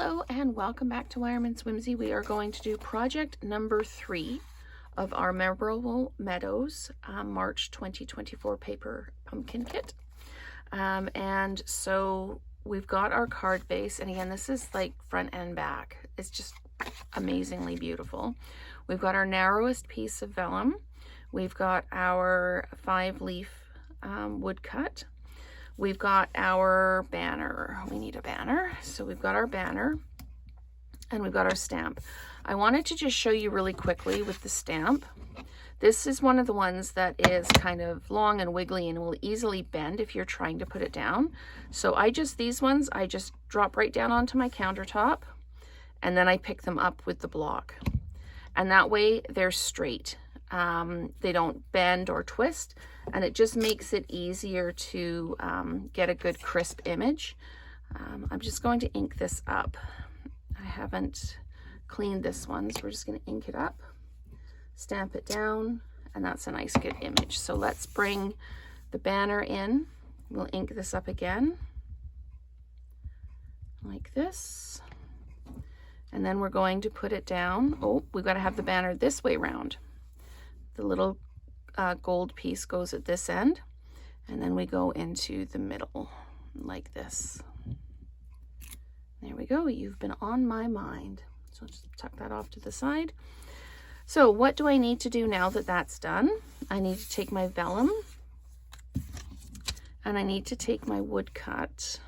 Hello and welcome back to Wireman's Whimsy. We are going to do project number 3 of our memorable Meadows March 2024 paper pumpkin kit. And so we've got our card base, and again, this is like front and back. It's just amazingly beautiful. We've got our narrowest piece of vellum. We've got our 5-leaf woodcut. We've got our banner. We need a banner. So we've got our banner and we've got our stamp. I wanted to just show you really quickly with the stamp. This is one of the ones that is kind of long and wiggly and will easily bend if you're trying to put it down. So these ones, I just drop right down onto my countertop and then I pick them up with the block. And that way they're straight. They don't bend or twist, and it just makes it easier to get a good crisp image. I'm just going to ink this up. I haven't cleaned this one, so we're just going to ink it up, stamp it down, and that's a nice good image. So let's bring the banner in. We'll ink this up again like this, and then we're going to put it down. Oh, we've got to have the banner this way round. The little gold piece goes at this end, and then we go into the middle like this. There we go. You've been on my mind. So I'll just tuck that off to the side. So what do I need to do now that that's done? I need to take my vellum and I need to take my woodcut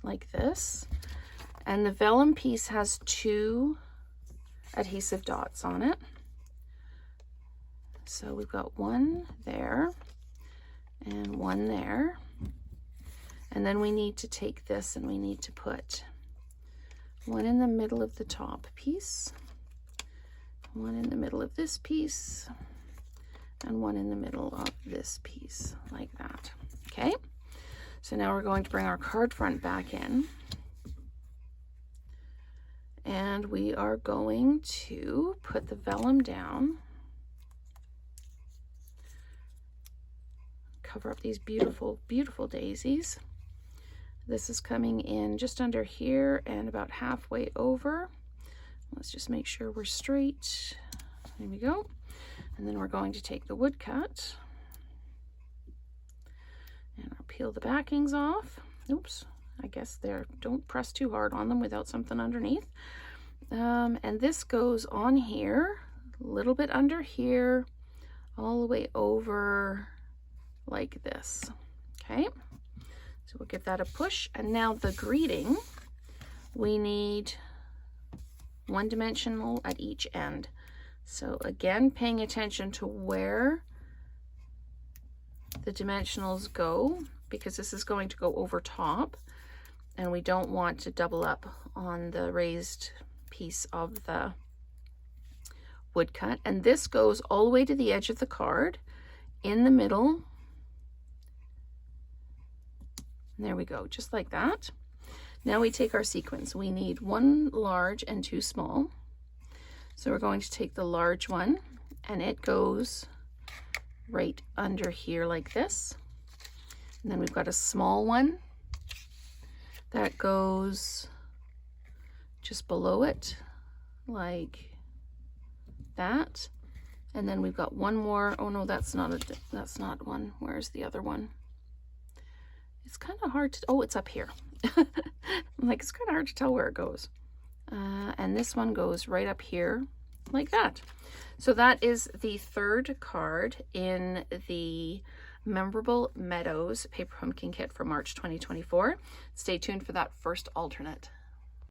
like this. And the vellum piece has 2 adhesive dots on it. So we've got one there and one there. And then we need to take this and we need to put one in the middle of the top piece, one in the middle of this piece, and one in the middle of this piece, like that. Okay, so now we're going to bring our card front back in. And we are going to put the vellum down. Cover up these beautiful, beautiful daisies. This is coming in just under here and about halfway over. Let's just make sure we're straight. There we go. And then we're going to take the woodcut and I'll peel the backings off. Oops, I guess don't press too hard on them without something underneath. And this goes on here, a little bit under here, all the way over like this. Okay, so we'll give that a push. And now the greeting, we need 1 dimensional at each end. So again, paying attention to where the dimensionals go, because this is going to go over top and we don't want to double up on the raised piece of the woodcut. And this goes all the way to the edge of the card in the middle. There we go, just like that. Now we take our sequins. We need 1 large and 2 small. So we're going to take the large one and it goes right under here like this. And then we've got a small one that goes just below it like that. And then we've got one more. Oh no, that's not one. Where's the other one? It's kind of hard to, oh, it's up here. I'm like, it's kind of hard to tell where it goes. And this one goes right up here like that. So that is the 3rd card in the Memorable Meadows Paper Pumpkin Kit for March 2024. Stay tuned for that first alternate.